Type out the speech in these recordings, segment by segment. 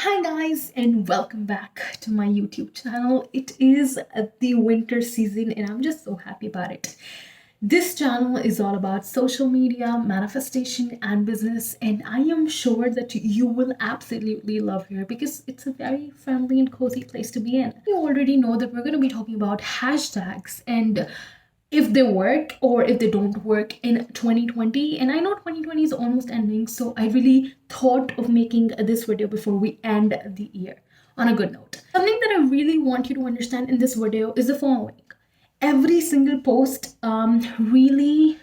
Hi guys, and welcome back to my YouTube channel. It is the winter season and I'm just so happy about it. This channel is all about social media, manifestation and business, and I am sure that you will absolutely love here because it's a very friendly and cozy place to be in. You already know that we're going to be talking about hashtags and if they work or if they don't work in 2020. And I know 2020 is almost ending, so I really thought of making this video before we end the year on a good note. Something that I really want you to understand in this video is the following. Every single post really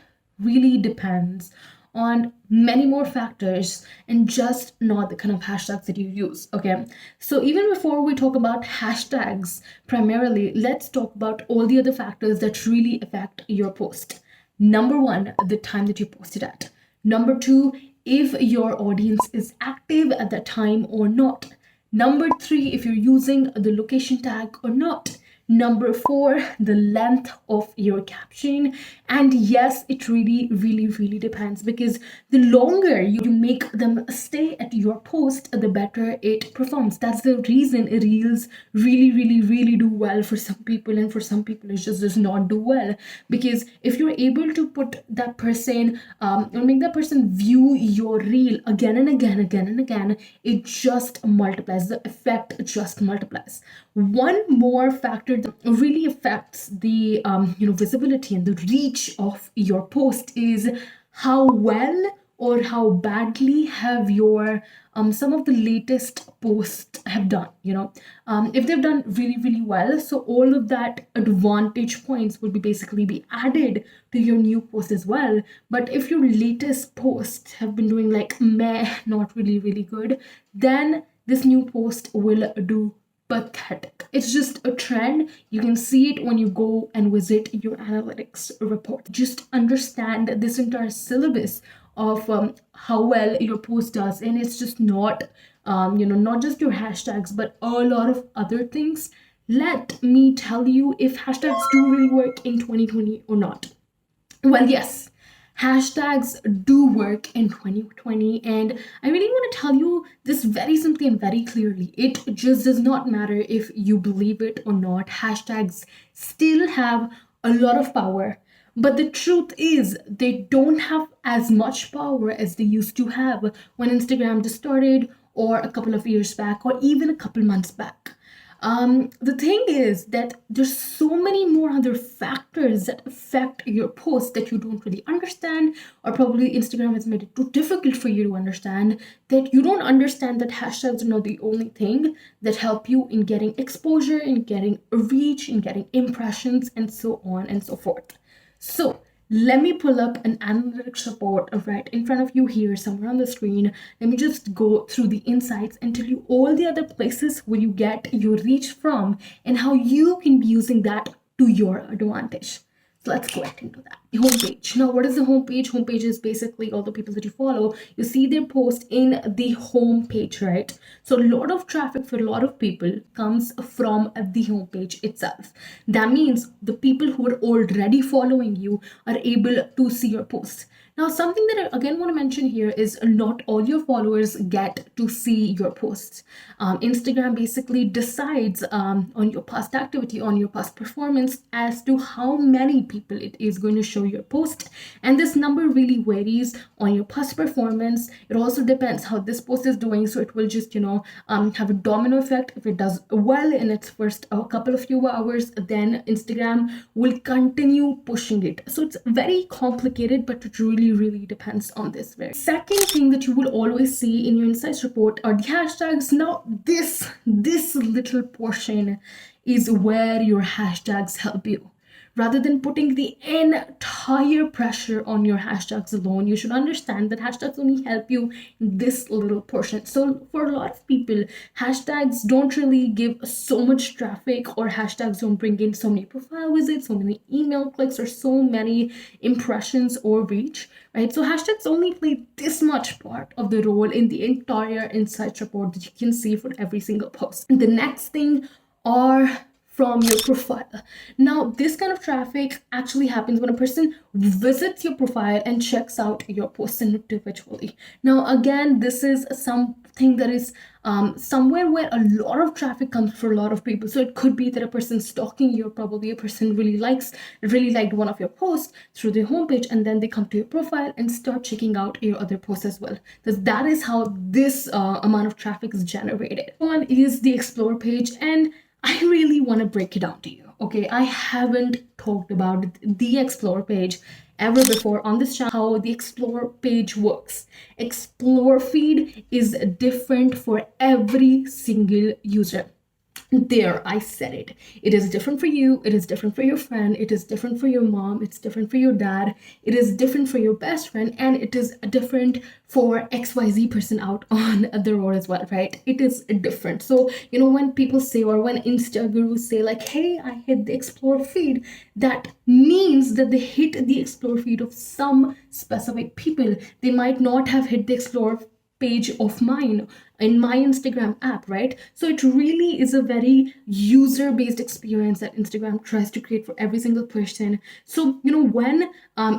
depends on many more factors and just not the kind of hashtags that you use. Okay, so even before we talk about hashtags primarily, let's talk about all the other factors that really affect your post. Number one, the time that you post it at. Number two, if your audience is active at that time or not. Number three, if you're using the location tag or not. Number four, the length of your caption. And yes, it really depends, because the longer you make them stay at your post, the better it performs. That's the reason reels really do well for some people, and for some people it just does not do well. Because if you're able to put that person or make that person view your reel again and again, it just multiplies. The effect just multiplies. One more factor that really affects the visibility and the reach of your post is how well or how badly have your some of the latest posts have done. If they've done really well, so all of that advantage points will be basically be added to your new post as well. But if your latest posts have been doing like meh, not really good, then this new post will do pathetic. It's just a trend. You can see it when you go and visit your analytics report. Just understand this entire syllabus of how well your post does, and it's just not not just your hashtags but a lot of other things. Let me tell you if hashtags do really work in 2020 or not. Well, yes, hashtags do work in 2020, and I really want to tell you this very simply and very clearly. It just does not matter if you believe it or not. Hashtags still have a lot of power, but the truth is they don't have as much power as they used to have when Instagram just started, or a couple of years back, or even a couple months back. The thing is that there's so many more other factors that affect your post that you don't really understand, or probably Instagram has made it too difficult for you to understand, that you don't understand that hashtags are not the only thing that help you in getting exposure, in getting reach, in getting impressions, and so on and so forth. So let me pull up an analytics report right in front of you here, somewhere on the screen. Let me just go through the insights and tell you all the other places where you get your reach from and how you can be using that to your advantage. So let's go ahead and do that. The homepage. Now, what is the homepage? Homepage is basically all the people that you follow. You see their post in the homepage, right? So a lot of traffic for a lot of people comes from the homepage itself. That means the people who are already following you are able to see your post. Now, something that I again want to mention here is not all your followers get to see your posts. Instagram basically decides on your past activity, on your past performance, as to how many people it is going to show your post. And this number really varies on your past performance. It also depends how this post is doing. So it will just, have a domino effect. If it does well in its first couple of few hours, then Instagram will continue pushing it. So it's very complicated, but it really depends on this. Very second thing that you will always see in your insights report are the hashtags. Now this little portion is where your hashtags help you. Rather than putting the entire pressure on your hashtags alone, you should understand that hashtags only help you in this little portion. So for a lot of people, hashtags don't really give so much traffic, or hashtags don't bring in so many profile visits, so many email clicks, or so many impressions or reach, right? So hashtags only play this much part of the role in the entire insights report that you can see for every single post. And the next thing are from your profile. Now, this kind of traffic actually happens when a person visits your profile and checks out your post individually. Now, again, this is something that is somewhere where a lot of traffic comes for a lot of people. So it could be that a person stalking you, probably a person really liked one of your posts through their homepage, and then they come to your profile and start checking out your other posts as well. That is how this amount of traffic is generated. One is the explore page, and I really want to break it down to you. Okay, I haven't talked about the explore page ever before on this channel, how the explore page works. Explore feed is different for every single user. There, I said it. It is different for you, it is different for your friend, it is different for your mom, it's different for your dad, it is different for your best friend, and it is different for XYZ person out on the road as well, right? It is different. So, when people say, or when Insta gurus say, like, hey, I hit the explore feed, that means that they hit the explore feed of some specific people. They might not have hit the explore page of mine in my Instagram app, right? So it really is a very user-based experience that Instagram tries to create for every single person. So, when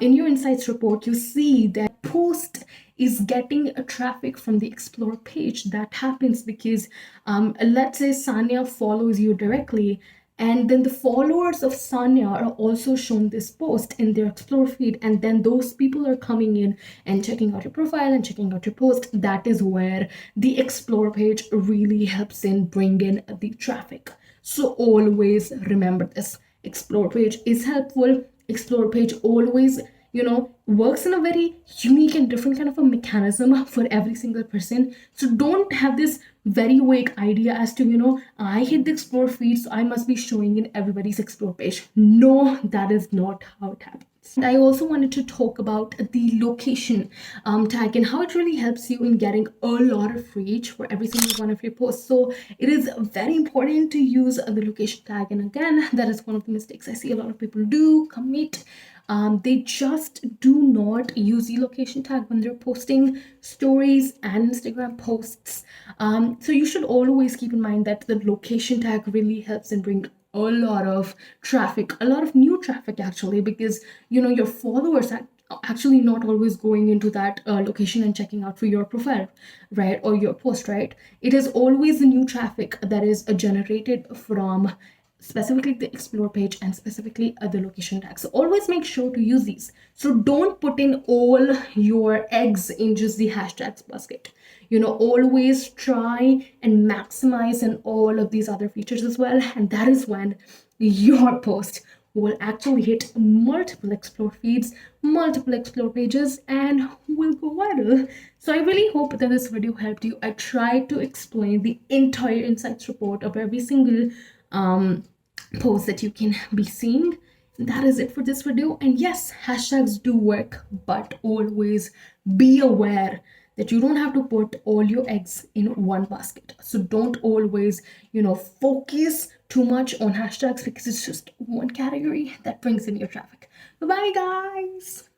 in your insights report, you see that post is getting a traffic from the explore page, that happens because let's say Sanya follows you directly, and then the followers of Sanya are also shown this post in their explore feed, and then those people are coming in and checking out your profile and checking out your post. That is where the explore page really helps in bring in the traffic. So always remember this. Explore page is helpful. Explore page always works in a very unique and different kind of a mechanism for every single person. So don't have this very vague idea as to, I hit the explore feed, so I must be showing in everybody's explore page. No, that is not how it happens. And I also wanted to talk about the location tag and how it really helps you in getting a lot of reach for every single one of your posts. So it is very important to use the location tag. And again, that is one of the mistakes I see a lot of people do commit. They just do not use the location tag when they're posting stories and Instagram posts. So you should always keep in mind that the location tag really helps in bring a lot of traffic, a lot of new traffic actually, because your followers are actually not always going into that location and checking out for your profile, right, or your post, right? It is always the new traffic that is generated from specifically the explore page and specifically the location tag. So always make sure to use these. So don't put in all your eggs in just the hashtags basket. Always try and maximize in all of these other features as well, and that is when your post will actually hit multiple explore feeds, multiple explore pages, and will go viral. So I really hope that this video helped you. I tried to explain the entire insights report of every single post that you can be seeing. That is it for this video. And yes, hashtags do work, but always be aware that you don't have to put all your eggs in one basket. So don't always, focus too much on hashtags, because it's just one category that brings in your traffic. Bye bye, guys.